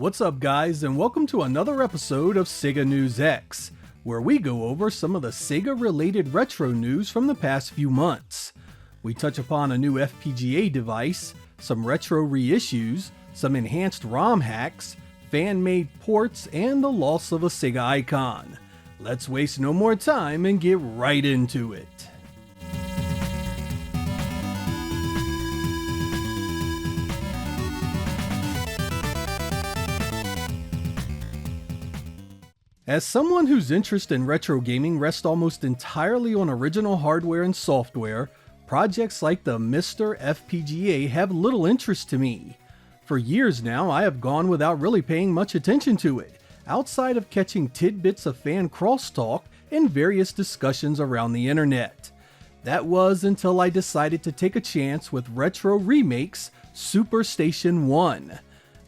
What's up guys, and welcome to another episode of Sega News X, where we go over some of the Sega related retro news from the past few months. We touch upon a new FPGA device, some retro reissues, some enhanced ROM hacks, fan-made ports, and the loss of a Sega icon. Let's waste no more time and get right into it. As someone whose interest in retro gaming rests almost entirely on original hardware and software, projects like the Mr. FPGA have little interest to me. For years now, I have gone without really paying much attention to it, outside of catching tidbits of fan crosstalk and various discussions around the internet. That was until I decided to take a chance with Retro Remake's SuperStation One.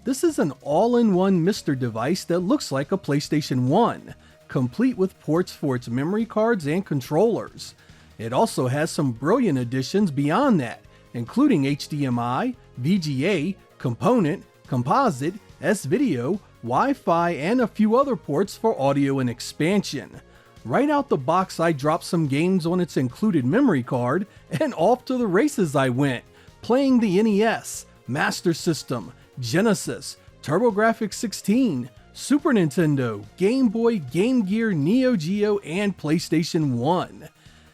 This is an all-in-one Mr. device that looks like a PlayStation 1, complete with ports for its memory cards and controllers. It also has some brilliant additions beyond that, including HDMI, VGA, component, composite, S-Video, Wi-Fi, and a few other ports for audio and expansion. Right out the box, I dropped some games on its included memory card, and off to the races I went, playing the NES, Master System, Genesis, TurboGrafx-16, Super Nintendo, Game Boy, Game Gear, Neo Geo, and PlayStation 1.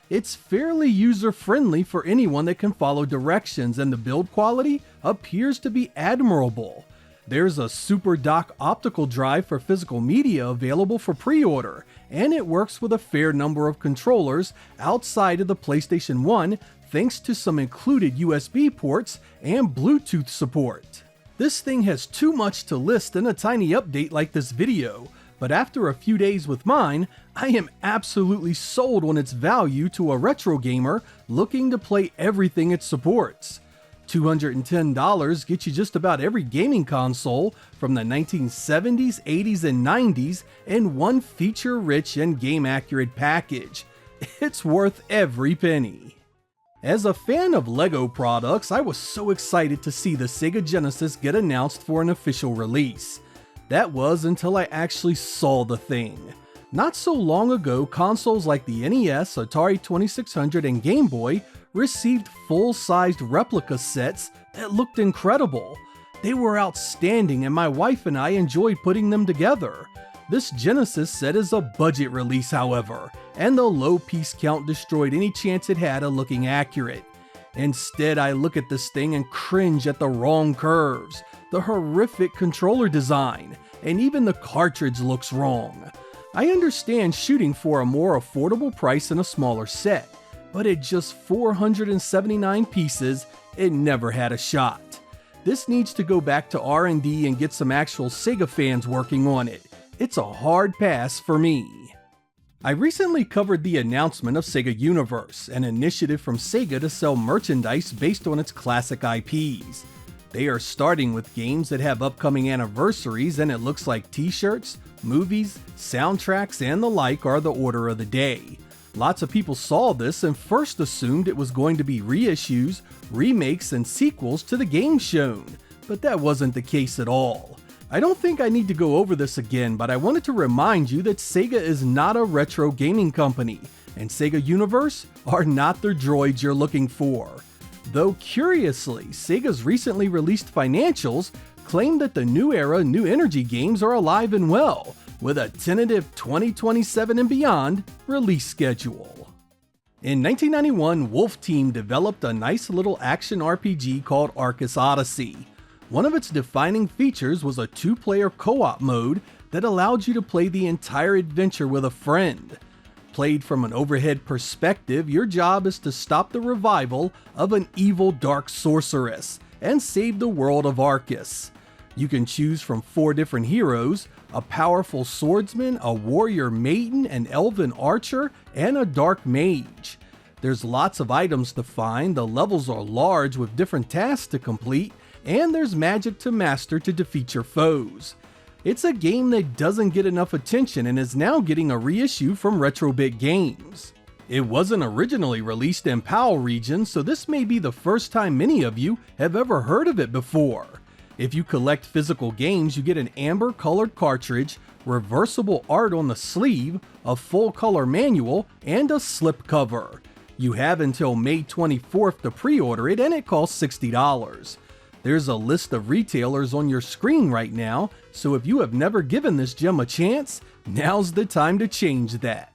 It's fairly user-friendly for anyone that can follow directions, and the build quality appears to be admirable. There's a Super Dock optical drive for physical media available for pre-order, and it works with a fair number of controllers outside of the PlayStation 1 thanks to some included USB ports and Bluetooth support. This thing has too much to list in a tiny update like this video, but after a few days with mine, I am absolutely sold on its value to a retro gamer looking to play everything it supports. $210 gets you just about every gaming console from the 1970s, 80s, and 90s in one feature-rich and game-accurate package. It's worth every penny. As a fan of LEGO products, I was so excited to see the Sega Genesis get announced for an official release. That was until I actually saw the thing. Not so long ago, consoles like the NES, Atari 2600, and Game Boy received full-sized replica sets that looked incredible. They were outstanding, and my wife and I enjoyed putting them together. This Genesis set is a budget release, however, and the low piece count destroyed any chance it had of looking accurate. Instead, I look at this thing and cringe at the wrong curves, the horrific controller design, and even the cartridge looks wrong. I understand shooting for a more affordable price in a smaller set, but at just 479 pieces, it never had a shot. This needs to go back to R&D and get some actual Sega fans working on it. It's a hard pass for me. I recently covered the announcement of Sega Universe, an initiative from Sega to sell merchandise based on its classic IPs. They are starting with games that have upcoming anniversaries, and it looks like t-shirts, movies, soundtracks, and the like are the order of the day. Lots of people saw this and first assumed it was going to be reissues, remakes, and sequels to the games shown, but that wasn't the case at all. I don't think I need to go over this again, but I wanted to remind you that Sega is not a retro gaming company, and Sega Universe are not the droids you're looking for. Though curiously, Sega's recently released financials claim that the new era New Energy games are alive and well, with a tentative 2027 and beyond release schedule. In 1991, Wolf Team developed a nice little action RPG called Arcus Odyssey. One of its defining features was a two-player co-op mode that allowed you to play the entire adventure with a friend. Played from an overhead perspective, your job is to stop the revival of an evil dark sorceress and save the world of Arcus. You can choose from 4 different heroes: a powerful swordsman, a warrior maiden, an elven archer, and a dark mage. There's lots of items to find, the levels are large with different tasks to complete, and there's magic to master to defeat your foes. It's a game that doesn't get enough attention and is now getting a reissue from Retrobit Games. It wasn't originally released in PAL regions, so this may be the first time many of you have ever heard of it before. If you collect physical games, you get an amber colored cartridge, reversible art on the sleeve, a full color manual, and a slipcover. You have until May 24th to pre-order it, and it costs $60. There's a list of retailers on your screen right now, so if you have never given this gem a chance, now's the time to change that.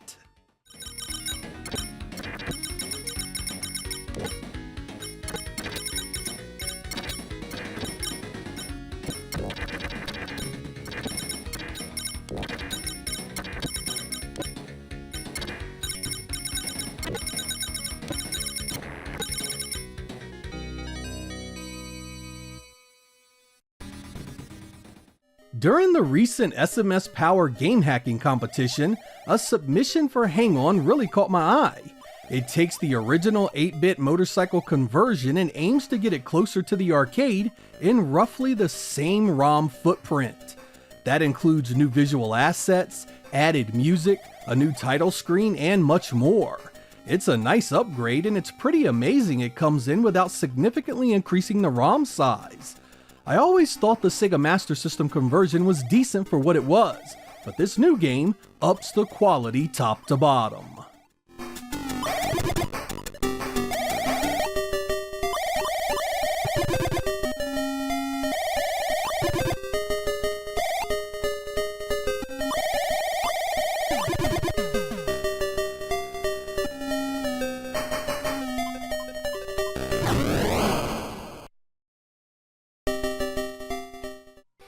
During the recent SMS Power game hacking competition, a submission for Hang On really caught my eye. It takes the original 8-bit motorcycle conversion and aims to get it closer to the arcade in roughly the same ROM footprint. That includes new visual assets, added music, a new title screen, and much more. It's a nice upgrade, and it's pretty amazing it comes in without significantly increasing the ROM size. I always thought the Sega Master System conversion was decent for what it was, but this new game ups the quality top to bottom.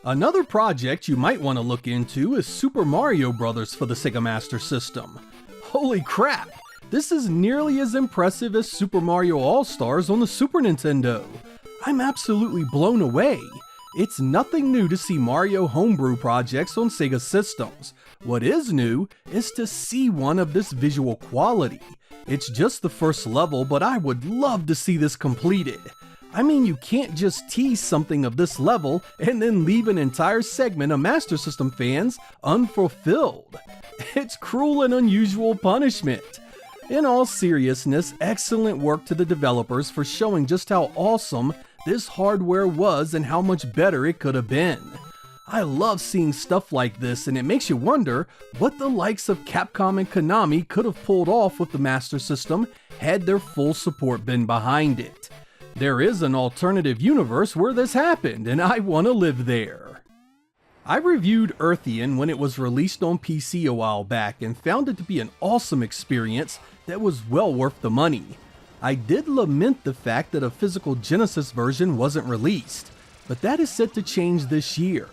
Another project you might want to look into is Super Mario Bros. For the Sega Master System. Holy crap! This is nearly as impressive as Super Mario All-Stars on the Super Nintendo. I'm absolutely blown away. It's nothing new to see Mario homebrew projects on Sega systems. What is new is to see one of this visual quality. It's just the first level, but I would love to see this completed. I mean, you can't just tease something of this level and then leave an entire segment of Master System fans unfulfilled. It's cruel and unusual punishment. In all seriousness, excellent work to the developers for showing just how awesome this hardware was and how much better it could have been. I love seeing stuff like this, and it makes you wonder what the likes of Capcom and Konami could have pulled off with the Master System had their full support been behind it. There is an alternative universe where this happened, and I want to live there. I reviewed Earthion when it was released on PC a while back and found it to be an awesome experience that was well worth the money. I did lament the fact that a physical Genesis version wasn't released, but that is set to change this year,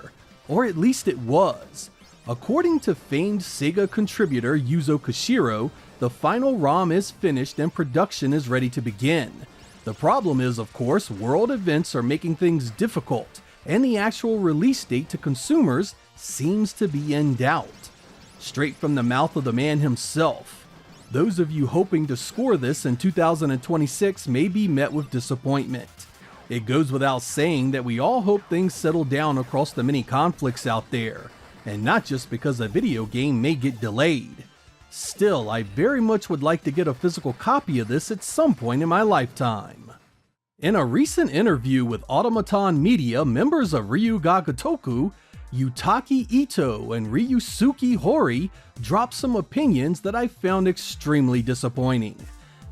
or at least it was. According to famed Sega contributor Yuzo Koshiro, the final ROM is finished and production is ready to begin. The problem is, of course, world events are making things difficult, and the actual release date to consumers seems to be in doubt. Straight from the mouth of the man himself. Those of you hoping to score this in 2026 may be met with disappointment. It goes without saying that we all hope things settle down across the many conflicts out there, and not just because a video game may get delayed. Still, I very much would like to get a physical copy of this at some point in my lifetime. In a recent interview with Automaton Media, members of Ryuga Gotoku, Yutaki Ito and Ryusuke Hori dropped some opinions that I found extremely disappointing.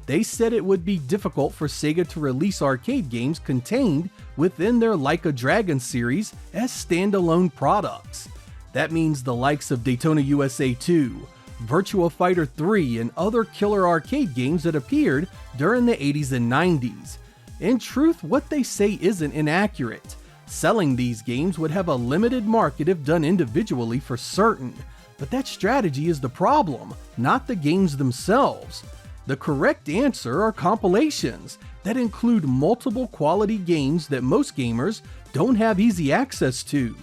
They said it would be difficult for Sega to release arcade games contained within their Like a Dragon series as standalone products. That means the likes of Daytona USA 2, Virtua Fighter 3, and other killer arcade games that appeared during the 80s and 90s. In truth, what they say isn't inaccurate. Selling these games would have a limited market if done individually for certain, but that strategy is the problem, not the games themselves. The correct answer are compilations that include multiple quality games that most gamers don't have easy access to.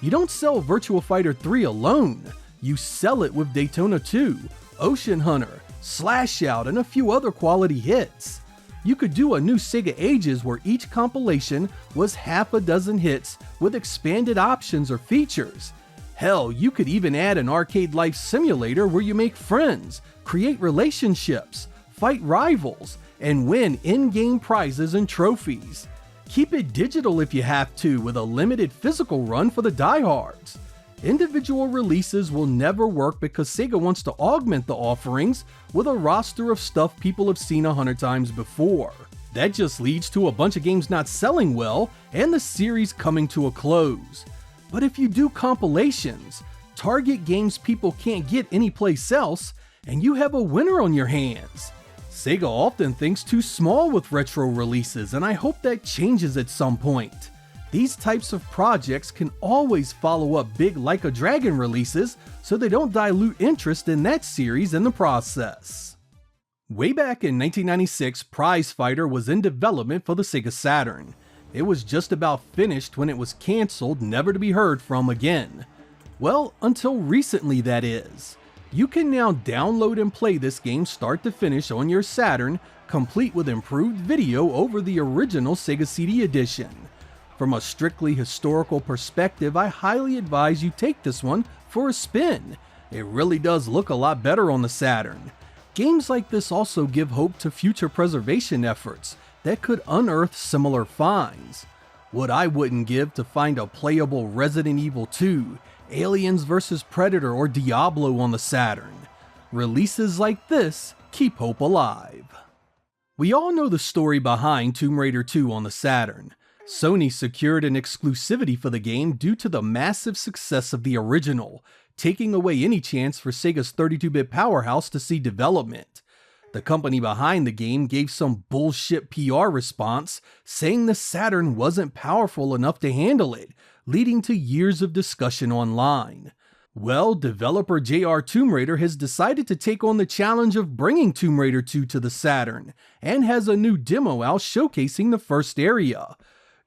You don't sell Virtua Fighter 3 alone. You sell it with Daytona 2, Ocean Hunter, Slash Out, and a few other quality hits. You could do a new Sega Ages where each compilation was half a dozen hits with expanded options or features. Hell, you could even add an arcade life simulator where you make friends, create relationships, fight rivals, and win in-game prizes and trophies. Keep it digital if you have to, with a limited physical run for the diehards. Individual releases will never work because Sega wants to augment the offerings with a roster of stuff people have seen 100 times before. That just leads to a bunch of games not selling well and the series coming to a close. But if you do compilations, target games people can't get anyplace else, and you have a winner on your hands. Sega often thinks too small with retro releases, and I hope that changes at some point. These types of projects can always follow up big Like a Dragon releases, so they don't dilute interest in that series in the process. Way back in 1996, Prize Fighter was in development for the Sega Saturn. It was just about finished when it was cancelled, never to be heard from again. Well, until recently that is. You can now download and play this game start to finish on your Saturn, complete with improved video over the original Sega CD edition. From a strictly historical perspective, I highly advise you take this one for a spin. It really does look a lot better on the Saturn. Games like this also give hope to future preservation efforts that could unearth similar finds. What I wouldn't give to find a playable Resident Evil 2, Aliens vs Predator, or Diablo on the Saturn. Releases like this keep hope alive. We all know the story behind Tomb Raider 2 on the Saturn. Sony secured an exclusivity for the game due to the massive success of the original, taking away any chance for Sega's 32-bit powerhouse to see development. The company behind the game gave some bullshit PR response, saying the Saturn wasn't powerful enough to handle it, leading to years of discussion online. Well, developer JR Tomb Raider has decided to take on the challenge of bringing Tomb Raider 2 to the Saturn, and has a new demo out showcasing the first area.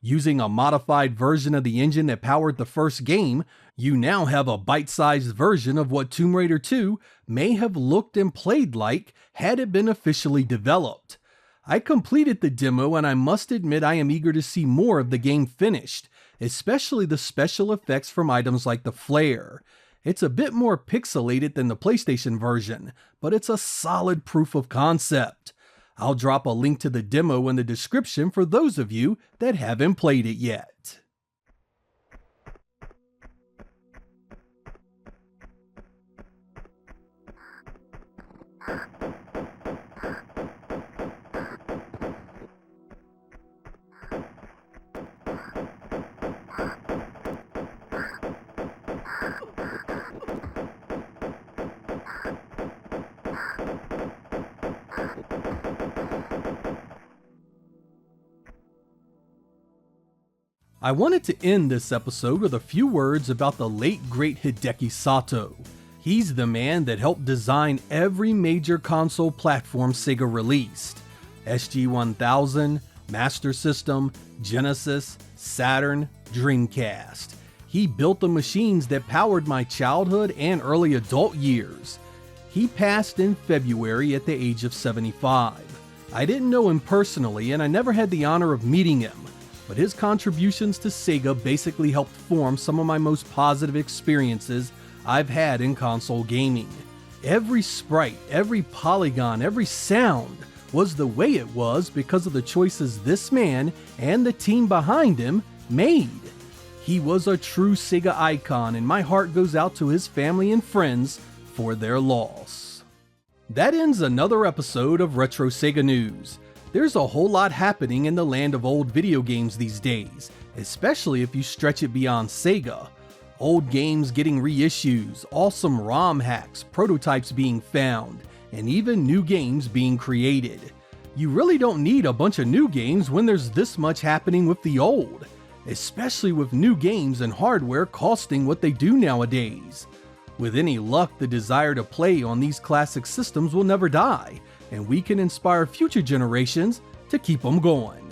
Using a modified version of the engine that powered the first game, you now have a bite-sized version of what Tomb Raider 2 may have looked and played like had it been officially developed. I completed the demo, and I must admit I am eager to see more of the game finished, especially the special effects from items like the flare. It's a bit more pixelated than the PlayStation version, but it's a solid proof of concept. I'll drop a link to the demo in the description for those of you that haven't played it yet. I wanted to end this episode with a few words about the late great Hideki Sato. He's the man that helped design every major console platform Sega released. SG-1000, Master System, Genesis, Saturn, Dreamcast. He built the machines that powered my childhood and early adult years. He passed in February at the age of 75. I didn't know him personally, and I never had the honor of meeting him, but his contributions to Sega basically helped form some of my most positive experiences I've had in console gaming. Every sprite, every polygon, every sound was the way it was because of the choices this man and the team behind him made. He was a true Sega icon, and my heart goes out to his family and friends for their loss. That ends another episode of Retro Sega News. There's a whole lot happening in the land of old video games these days, especially if you stretch it beyond Sega. Old games getting reissues, awesome ROM hacks, prototypes being found, and even new games being created. You really don't need a bunch of new games when there's this much happening with the old, especially with new games and hardware costing what they do nowadays. With any luck, the desire to play on these classic systems will never die, and we can inspire future generations to keep them going.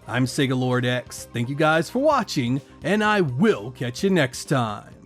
I'm Sega Lord X, thank you guys for watching, and I will catch you next time.